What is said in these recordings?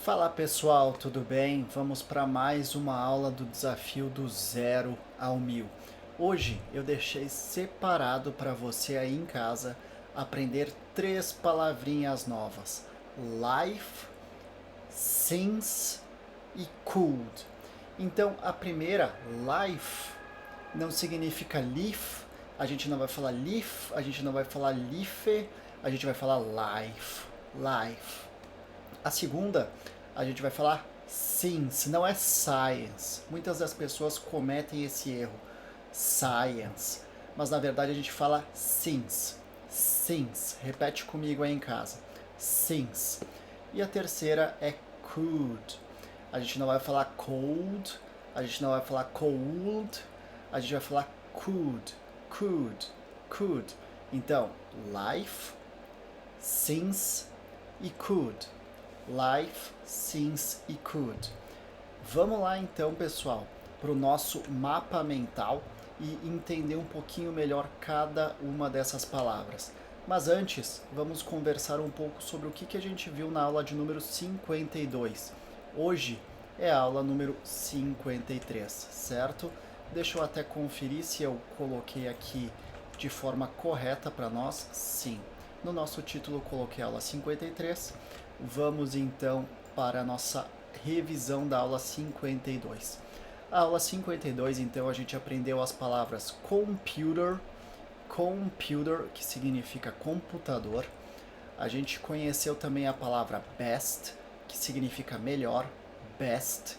Fala pessoal, tudo bem? Vamos para mais uma aula do desafio do 0 ao 1000. Hoje eu deixei separado para você aí em casa aprender 3 palavrinhas novas: life, since e could. Então a primeira, life, não significa leaf, a gente não vai falar leaf, a gente não vai falar life, a gente vai falar life, life. A segunda, a gente vai falar since, não é science. Muitas das pessoas cometem esse erro, science. Mas na verdade a gente fala since, since. Repete comigo aí em casa, since. E a terceira é could. A gente não vai falar cold, a gente não vai falar cold, a gente vai falar could, could, could. Então, life, since e could. Life, since e could. Vamos lá então, pessoal, para o nosso mapa mental e entender um pouquinho melhor cada uma dessas palavras. Mas antes, vamos conversar um pouco sobre o que a gente viu na aula de número 52. Hoje é a aula número 53, certo? Deixa eu até conferir se eu coloquei aqui de forma correta para nós. Sim. No nosso título eu coloquei a aula 53. Vamos então para a nossa revisão da aula 52. A aula 52, então, a gente aprendeu as palavras computer, computer, que significa computador. A gente conheceu também a palavra best, que significa melhor, best,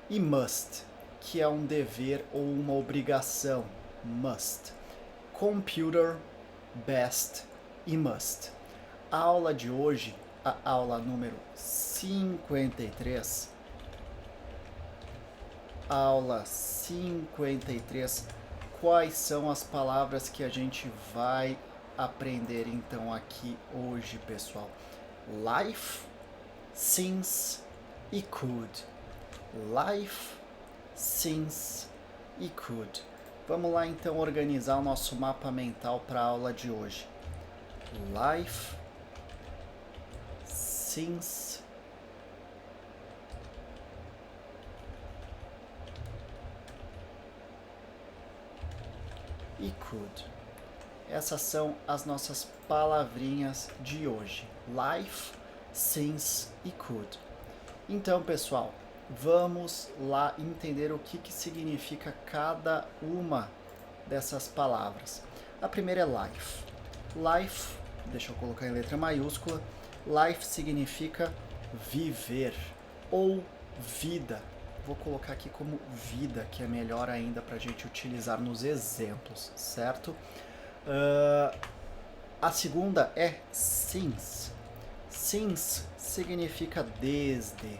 e must, que é um dever ou uma obrigação, must. Computer, best e must. A aula de hoje, a aula número 53, aula 53, quais são as palavras que a gente vai aprender então aqui hoje, pessoal? Life, since e could. Life, since e could. Vamos lá então organizar o nosso mapa mental para a aula de hoje. Life, since e could. Essas são as nossas palavrinhas de hoje. Life, since e could. Então, pessoal, vamos lá entender o que significa cada uma dessas palavras. A primeira é life. Life, deixa eu colocar em letra maiúscula, life significa viver ou vida. Vou colocar aqui como vida, que é melhor ainda para a gente utilizar nos exemplos, certo? A segunda é since. Since significa desde.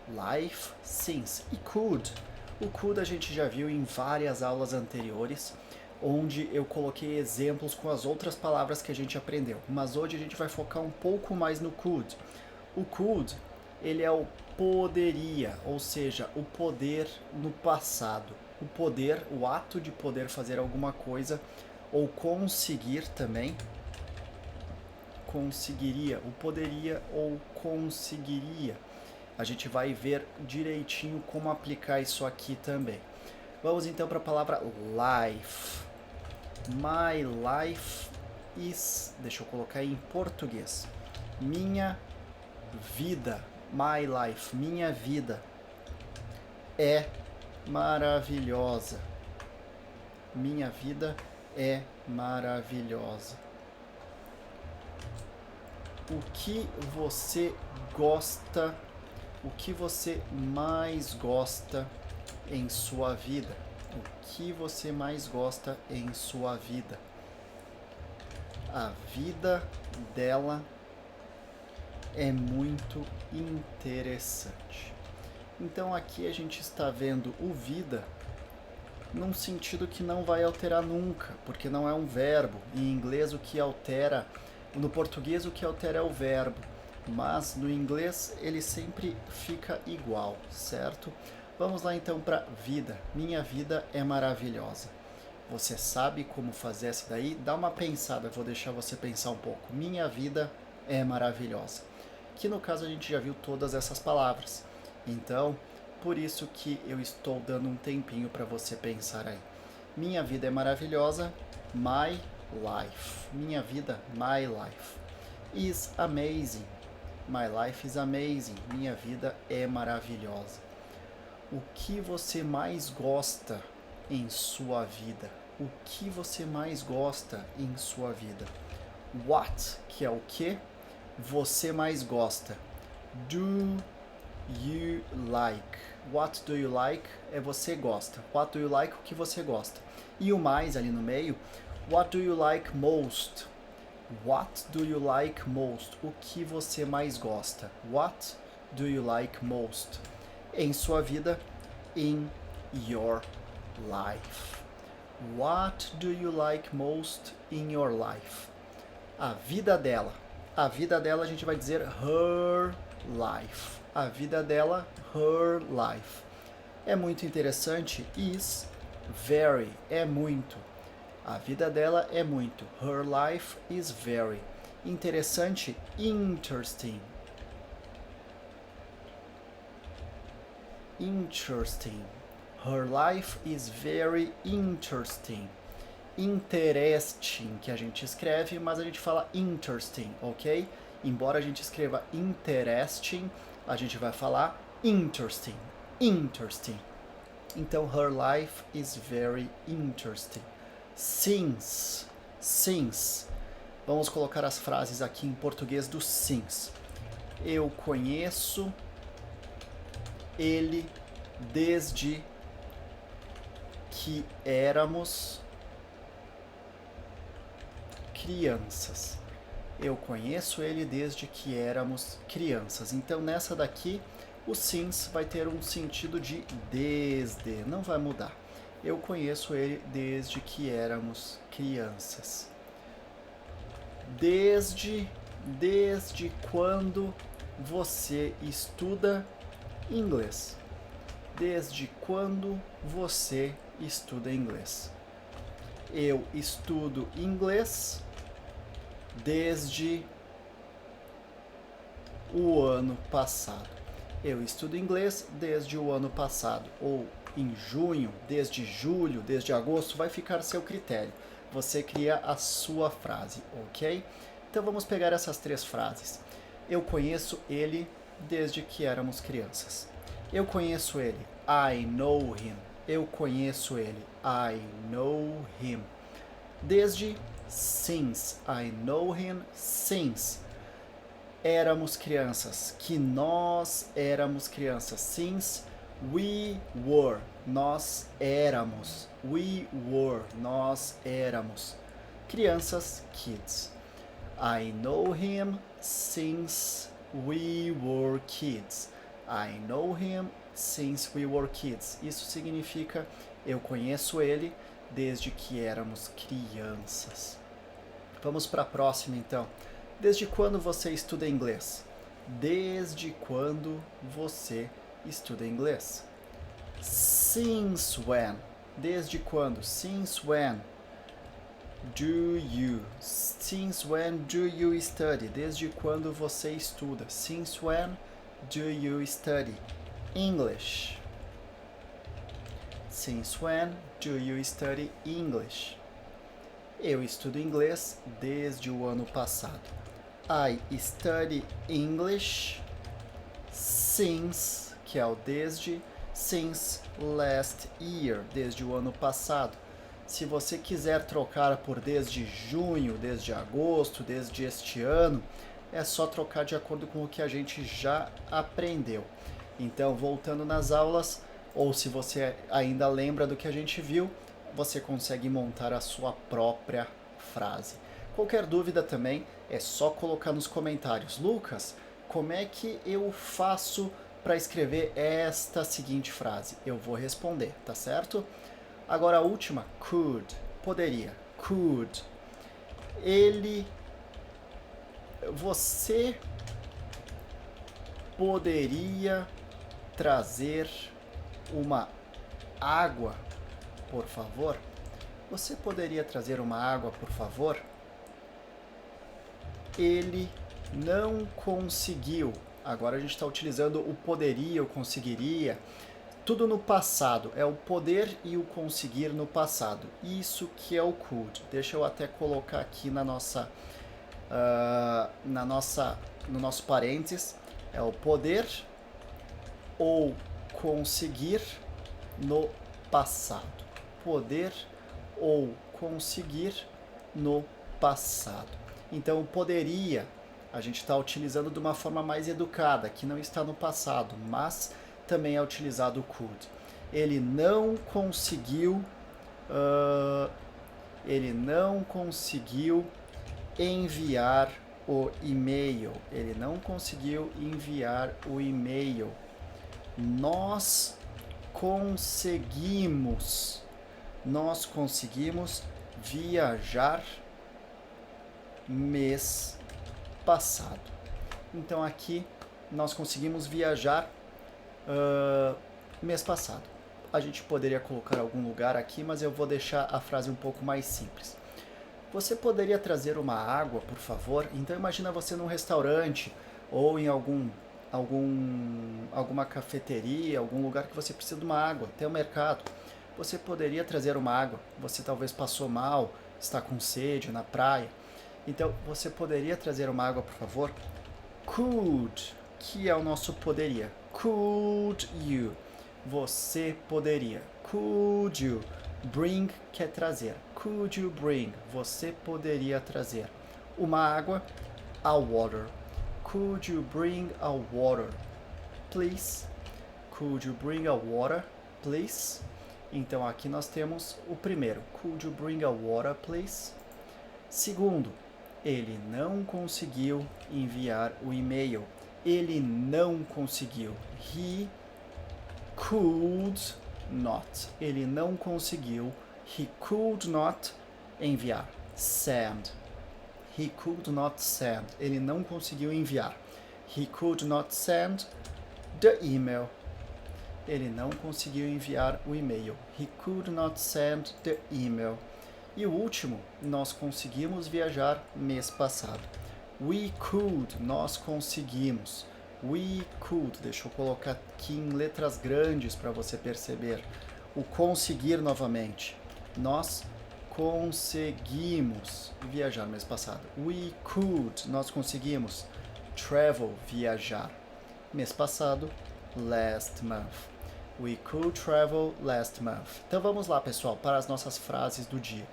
Life, since. E could. O could a gente já viu em várias aulas anteriores, onde eu coloquei exemplos com as outras palavras que a gente aprendeu. Mas hoje a gente vai focar um pouco mais no could. O could, ele é o poderia, ou seja, o poder no passado. O poder, o ato de poder fazer alguma coisa, ou conseguir também. Conseguiria, o poderia ou conseguiria. A gente vai ver direitinho como aplicar isso aqui também. Vamos então para a palavra life. My life is, deixa eu colocar em português, minha vida, my life, minha vida é maravilhosa. Minha vida é maravilhosa. O que você gosta, o que você mais gosta em sua vida? O que você mais gosta em sua vida? A vida dela é muito interessante. Então aqui a gente está vendo o vida num sentido que não vai alterar nunca, porque não é um verbo. Em inglês o que altera, no português o que altera é o verbo, mas no inglês ele sempre fica igual, certo? Vamos lá então para vida. Minha vida é maravilhosa. Você sabe como fazer essa daí? Dá uma pensada, vou deixar você pensar um pouco. Minha vida é maravilhosa. que no caso a gente já viu todas essas palavras. Então, por isso que eu estou dando um tempinho para você pensar aí. Minha vida é maravilhosa, my life. Minha vida, my life. Is amazing. My life is amazing. Minha vida é maravilhosa. O que você mais gosta em sua vida? O que você mais gosta em sua vida? What, que é o que você mais gosta. Do you like? What do you like é você gosta. What do you like, o que você gosta. E o mais ali no meio, what do you like most? What do you like most? O que você mais gosta. What do you like most? Em sua vida, in your life. What do you like most in your life? A vida dela. A vida dela a gente vai dizer her life. A vida dela, her life. É muito interessante. Is very, é muito. A vida dela é muito. Her life is very. Interessante, interesting. Interesting. Her life is very interesting. Interesting, que a gente escreve, mas a gente fala interesting, ok? Embora a gente escreva interesting, a gente vai falar interesting. Interesting. Então, her life is very interesting. Since. Since. Vamos colocar as frases aqui em português do since. Eu conheço ele desde que éramos crianças. Eu conheço ele desde que éramos crianças. Então, nessa daqui, o since vai ter um sentido de desde, não vai mudar. Eu conheço ele desde que éramos crianças. Desde quando você estuda inglês? Desde quando você estuda inglês? Eu estudo inglês desde o ano passado. Eu estudo inglês desde o ano passado. Ou em junho, desde julho, desde agosto, vai ficar a seu critério. Você cria a sua frase, ok? Então vamos pegar essas três frases. Eu conheço ele desde que éramos crianças. Eu conheço ele. I know him. Eu conheço ele. I know him. Desde, since. I know him since. Éramos crianças. Que nós éramos crianças. Since we were. Nós éramos. We were. Nós éramos. Crianças, kids. I know him since we were kids. I know him since we were kids. Isso significa eu conheço ele desde que éramos crianças. Vamos para a próxima então. Desde quando você estuda inglês? Desde quando você estuda inglês? Since when? Desde quando? Since when do you? Since when do you study? Desde quando você estuda? Since when do you study English? Since when do you study English? Eu estudo inglês desde o ano passado. I study English since, que é o desde, since last year, desde o ano passado. Se você quiser trocar por desde junho, desde agosto, desde este ano, é só trocar de acordo com o que a gente já aprendeu. Então, voltando nas aulas, ou se você ainda lembra do que a gente viu, você consegue montar a sua própria frase. Qualquer dúvida também é só colocar nos comentários. Lucas, como é que eu faço para escrever esta seguinte frase? Eu vou responder, tá certo? Agora a última, could, poderia, could. Você poderia trazer uma água, por favor? Você poderia trazer uma água, por favor? Ele não conseguiu. Agora a gente está utilizando o poderia, o conseguiria, tudo no passado. É o poder e o conseguir no passado. Isso que é o could. Deixa eu até colocar aqui no nosso parênteses. É o poder ou conseguir no passado. Poder ou conseguir no passado. Então, poderia, a gente está utilizando de uma forma mais educada, que não está no passado, mas também é utilizado o could. Ele não conseguiu, enviar o e-mail. Ele não conseguiu enviar o e-mail. Nós conseguimos viajar mês passado. Então aqui nós conseguimos viajar mês passado. A gente poderia colocar algum lugar aqui, mas eu vou deixar a frase um pouco mais simples. Você poderia trazer uma água, por favor? Então imagina você num restaurante ou em alguma cafeteria, algum lugar que você precisa de uma água, até o mercado. Você poderia trazer uma água? Você talvez passou mal, está com sede na praia. Então, você poderia trazer uma água, por favor? Could, que é o nosso poderia. Could you? Você poderia. Could you bring, quer trazer. Could you bring? Você poderia trazer uma água, a water. Could you bring a water, please? Could you bring a water, please? Então aqui nós temos o primeiro. Could you bring a water, please? Segundo, ele não conseguiu enviar o e-mail. Ele não conseguiu. He could not. Ele não conseguiu. He could not enviar. Send. He could not send. Ele não conseguiu enviar. He could not send the email. Ele não conseguiu enviar o e-mail. He could not send the email. E o último, nós conseguimos viajar mês passado. We could, nós conseguimos. We could, deixa eu colocar aqui em letras grandes para você perceber. O conseguir novamente. Nós conseguimos viajar mês passado. We could, nós conseguimos. Travel, viajar. Mês passado, last month. We could travel last month. Então vamos lá, pessoal, para as nossas frases do dia.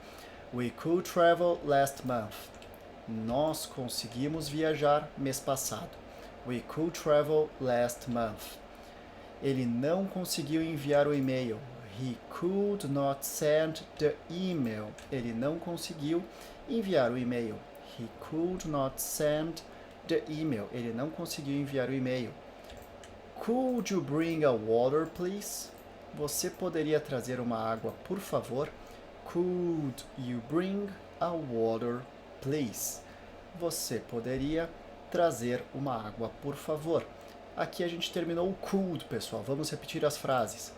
We could travel last month. Nós conseguimos viajar mês passado. We could travel last month. Ele não conseguiu enviar o e-mail. He could not send the email. Ele não conseguiu enviar o e-mail. He could not send the email. Ele não conseguiu enviar o e-mail. Could you bring a water, please? Você poderia trazer uma água, por favor? Could you bring a water, please? Você poderia trazer uma água, por favor? Aqui a gente terminou o could, pessoal. Vamos repetir as frases.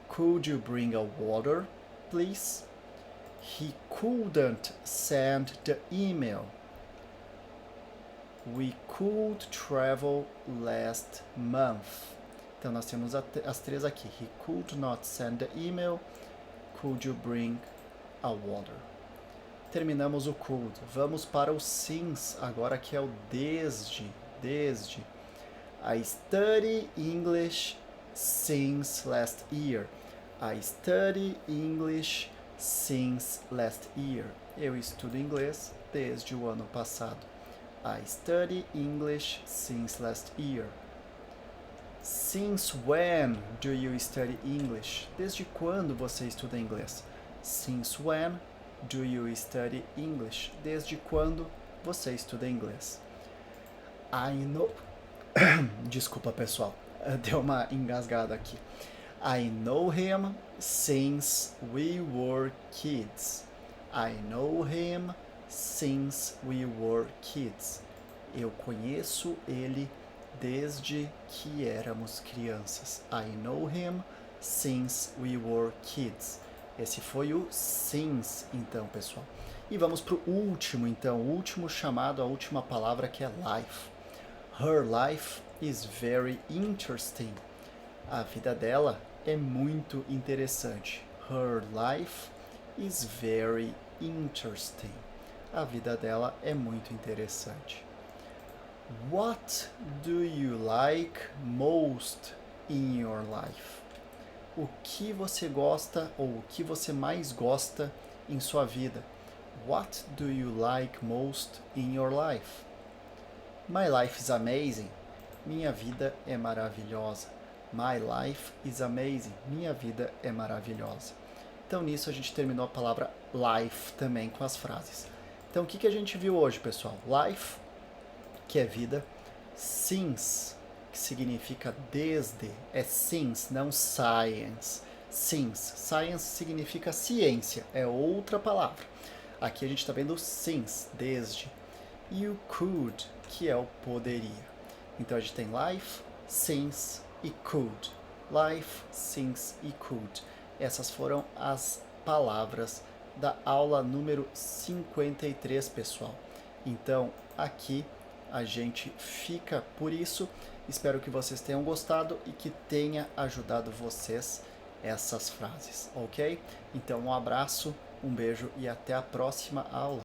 Could you bring a water, please? He couldn't send the email. We could travel last month. Então nós temos as três aqui. He could not send the email. Could you bring a water? Terminamos o could. Vamos para o since, agora que é o desde. Desde. I study English since last year. I study English since last year. Eu estudo inglês desde o ano passado. I study English since last year. Since when do you study English? Desde quando você estuda inglês? Since when do you study English? Desde quando você estuda inglês? I know... Desculpa, pessoal. Deu uma engasgada aqui. I know him since we were kids. I know him since we were kids. Eu conheço ele desde que éramos crianças. I know him since we were kids. Esse foi o since, então, pessoal. E vamos para o último, então, o último chamado, a última palavra que é life. Her life is very interesting. A vida dela é muito interessante. Her life is very interesting. A vida dela é muito interessante. What do you like most in your life? O que você gosta ou o que você mais gosta em sua vida? What do you like most in your life? My life is amazing. Minha vida é maravilhosa. My life is amazing. Minha vida é maravilhosa. Então, nisso, a gente terminou a palavra life também com as frases. Então, o que a gente viu hoje, pessoal? Life, que é vida. Since, que significa desde. É since, não science. Since. Science significa ciência. É outra palavra. Aqui a gente está vendo since, desde. E o could, que é o poderia. Então, a gente tem life, since e could. Life, since e could. Essas foram as palavras da aula número 53, pessoal. Então, aqui a gente fica por isso. Espero que vocês tenham gostado e que tenha ajudado vocês essas frases, ok? Então, um abraço, um beijo e até a próxima aula.